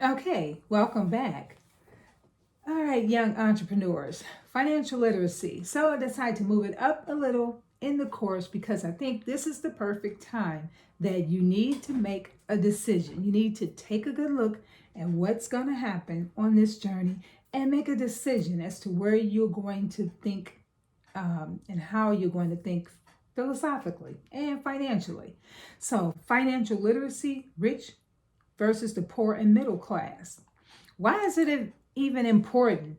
Okay, welcome back. All right, young entrepreneurs, financial literacy. So I decided to move it up a little in the course because I think this is the perfect time that you need to make a decision. You need to take a good look at what's going to happen on this journey and make a decision as to where you're going to think and how you're going to think philosophically and financially. So, financial literacy, rich versus the poor and middle class. Why is it even important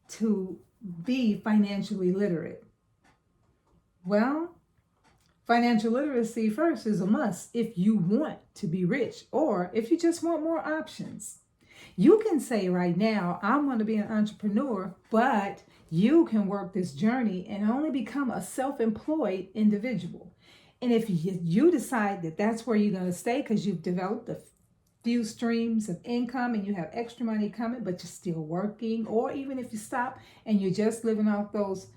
to be financially literate? Well, financial literacy first is a must if you want to be rich or if you just want more options. You can say right now, I'm going to be an entrepreneur, but you can work this journey and only become a self employed individual. And if you decide that that's where you're going to stay because you've developed a few streams of income and you have extra money coming, but you're still working, or even if you stop and you're just living off those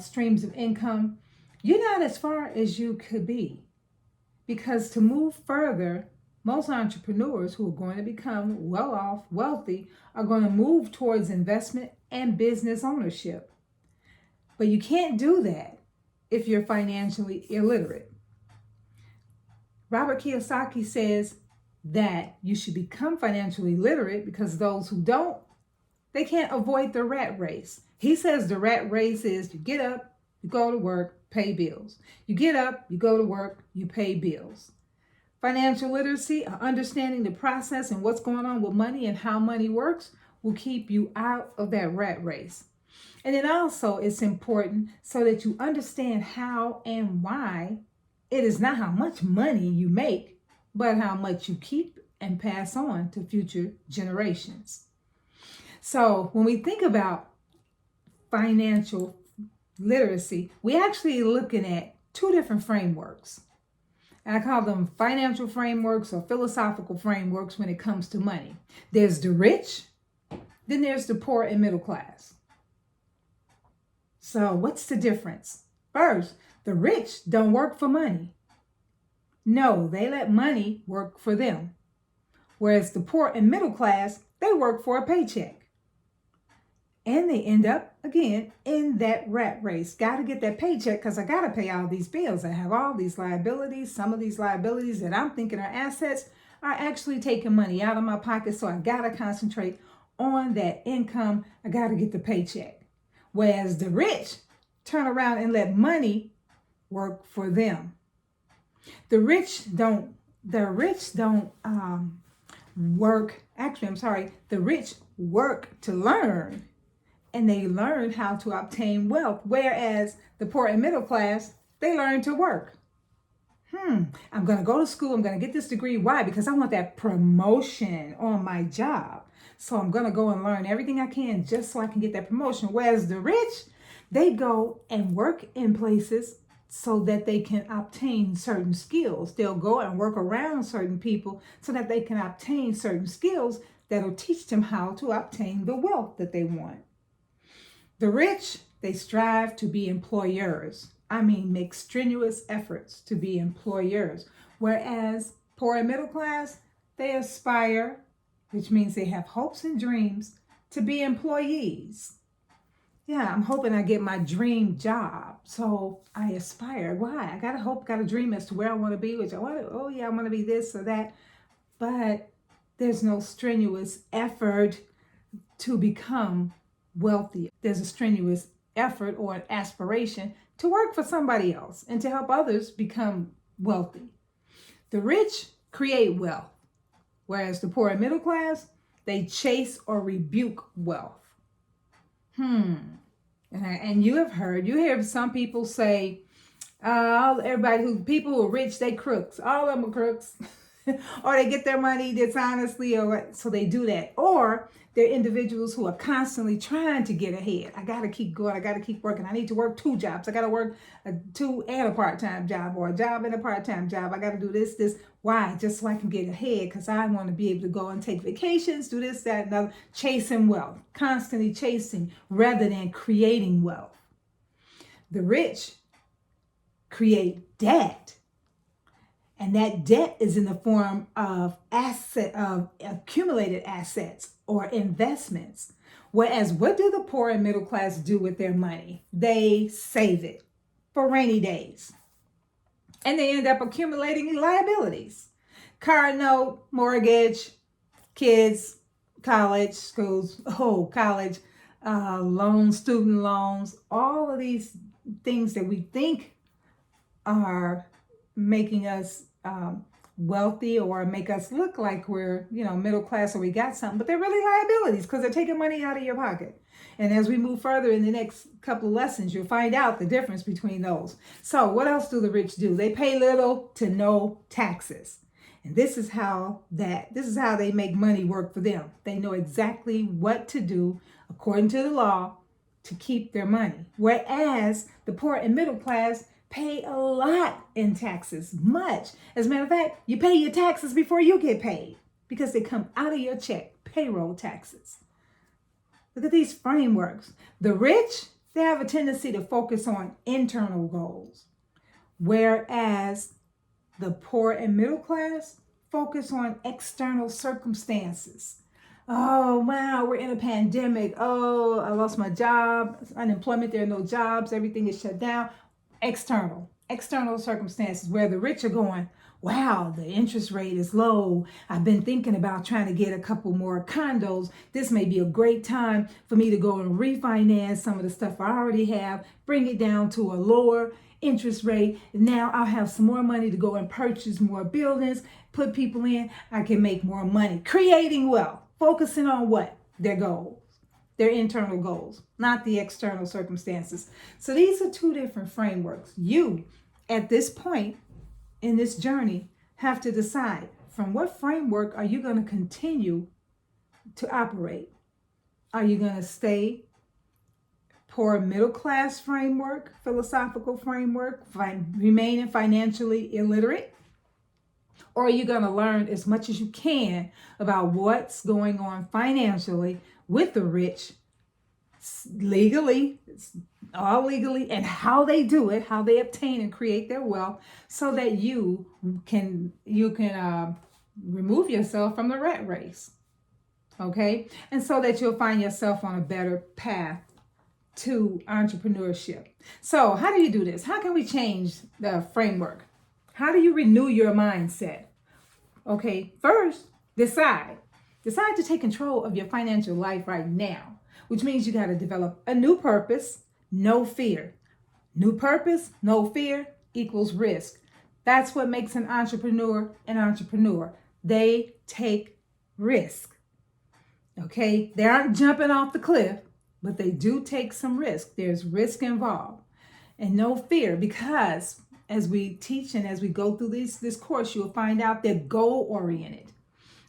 streams of income, you're not as far as you could be. Because to move further, most entrepreneurs who are going to become well off, wealthy, are going to move towards investment and business ownership. But you can't do that if you're financially illiterate. Robert Kiyosaki says that you should become financially literate because those who don't, they can't avoid the rat race. He says the rat race is you get up, you go to work, pay bills. You get up, you go to work, you pay bills. Financial literacy, understanding the process and what's going on with money and how money works, will keep you out of that rat race. And then also it's important so that you understand how and why it is not how much money you make, but how much you keep and pass on to future generations. So when we think about financial literacy, we actually looking at two different frameworks. And I call them financial frameworks or philosophical frameworks when it comes to money. There's the rich, then there's the poor and middle class. So what's the difference? First, the rich don't work for money. No, they let money work for them. Whereas the poor and middle class, they work for a paycheck. And they end up, again, in that rat race. Got to get that paycheck because I got to pay all these bills. I have all these liabilities. Some of these liabilities that I'm thinking are assets are actually taking money out of my pocket. So I got to concentrate on that income. I got to get the paycheck. Whereas the rich turn around and let money work for them. The rich don't work. Actually, I'm sorry. The rich work to learn, and they learn how to obtain wealth. Whereas the poor and middle class, they learn to work. I'm going to go to school. I'm going to get this degree. Why? Because I want that promotion on my job. So I'm going to go and learn everything I can just so I can get that promotion. Whereas the rich, they go and work in places so that they can obtain certain skills. They'll go and work around certain people so that they can obtain certain skills that'll teach them how to obtain the wealth that they want. The rich, they strive to be employers. Make strenuous efforts to be employers. Whereas poor and middle class, they aspire, which means they have hopes and dreams, to be employees. Yeah, I'm hoping I get my dream job. So I aspire. Why? I got a hope, got a dream as to where I want to be, which I want to, I want to be this or that. But there's no strenuous effort to become wealthy. There's a strenuous effort or an aspiration to work for somebody else and to help others become wealthy. The rich create wealth, whereas the poor and middle class, they chase or rebuke wealth. And you hear some people say, people who are rich, they crooks. All of them are crooks. Or they get their money dishonestly, so they do that. Or they're individuals who are constantly trying to get ahead. I got to keep going. I got to keep working. I need to work 2 jobs. I got to work two and a part-time job, or a job and a part-time job. I got to do this. Why? Just so I can get ahead, because I want to be able to go and take vacations, do this, that, and other. Chasing wealth, constantly chasing rather than creating wealth. The rich create debt. And that debt is in the form of accumulated assets or investments. Whereas what do the poor and middle class do with their money? They save it for rainy days. And they end up accumulating liabilities. Car note, mortgage, kids, college, schools, college, loans, student loans, all of these things that we think are making us wealthy or make us look like we're, middle class or we got something, but they're really liabilities because they're taking money out of your pocket. And as we move further in the next couple of lessons, you'll find out the difference between those. So what else do the rich do? They pay little to no taxes. And this is how they make money work for them. They know exactly what to do according to the law to keep their money. Whereas the poor and middle class pay a lot in taxes, much. As a matter of fact, you pay your taxes before you get paid because they come out of your check, payroll taxes. Look at these frameworks. The rich, they have a tendency to focus on internal goals, whereas the poor and middle class focus on external circumstances. Oh, wow, we're in a pandemic. Oh, I lost my job, unemployment, there are no jobs, everything is shut down. External circumstances where the rich are going, wow, the interest rate is low. I've been thinking about trying to get a couple more condos. This may be a great time for me to go and refinance some of the stuff I already have, bring it down to a lower interest rate. Now I'll have some more money to go and purchase more buildings, put people in. I can make more money, creating wealth, focusing on what? Their goals. Their internal goals, not the external circumstances. So these are two different frameworks. You, at this point in this journey, have to decide from what framework are you going to continue to operate. Are you going to stay poor middle class framework, philosophical framework, remaining financially illiterate? Or are you going to learn as much as you can about what's going on financially with the rich, legally, all legally, and how they do it, how they obtain and create their wealth, so that you can remove yourself from the rat race, okay? And so that you'll find yourself on a better path to entrepreneurship. So how do you do this? How can we change the framework? How do you renew your mindset? Okay, first, decide to take control of your financial life right now, which means you got to develop a new purpose, no fear. New purpose, no fear equals risk. That's what makes an entrepreneur an entrepreneur. They take risk. Okay, they aren't jumping off the cliff, but they do take some risk. There's risk involved. And no fear, because as we teach and as we go through this course, you'll find out they're goal-oriented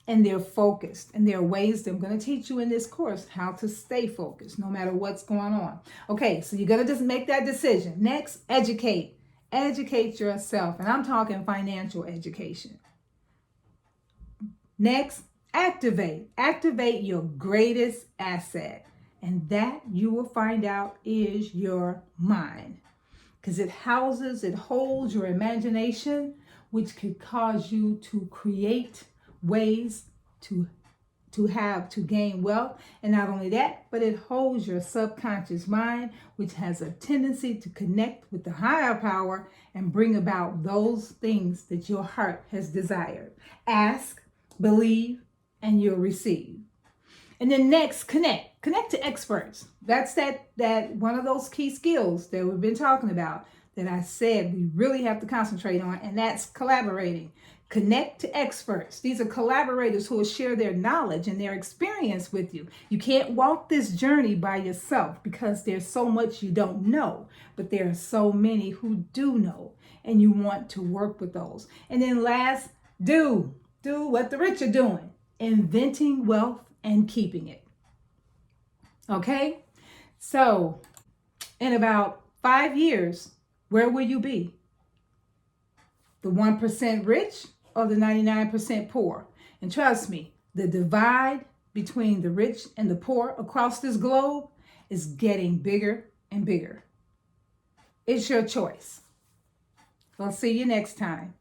and they're focused. And there are ways that I'm going to teach you in this course how to stay focused no matter what's going on. Okay, so you're going to just make that decision. Next, educate. Educate yourself. And I'm talking financial education. Next, activate. Activate your greatest asset. And that you will find out is your mind. Because it holds your imagination, which could cause you to create ways to gain wealth. And not only that, but it holds your subconscious mind, which has a tendency to connect with the higher power and bring about those things that your heart has desired. Ask, believe, and you'll receive. And then next, connect to experts. That's that one of those key skills that we've been talking about that I said we really have to concentrate on, and that's collaborating. Connect to experts. These are collaborators who will share their knowledge and their experience with you. You can't walk this journey by yourself because there's so much you don't know, but there are so many who do know, and you want to work with those. And then last, do what the rich are doing, inventing wealth and keeping it. Okay? So, in about 5 years, where will you be? The 1% rich or the 99% poor? And trust me, the divide between the rich and the poor across this globe is getting bigger and bigger. It's your choice. I'll see you next time.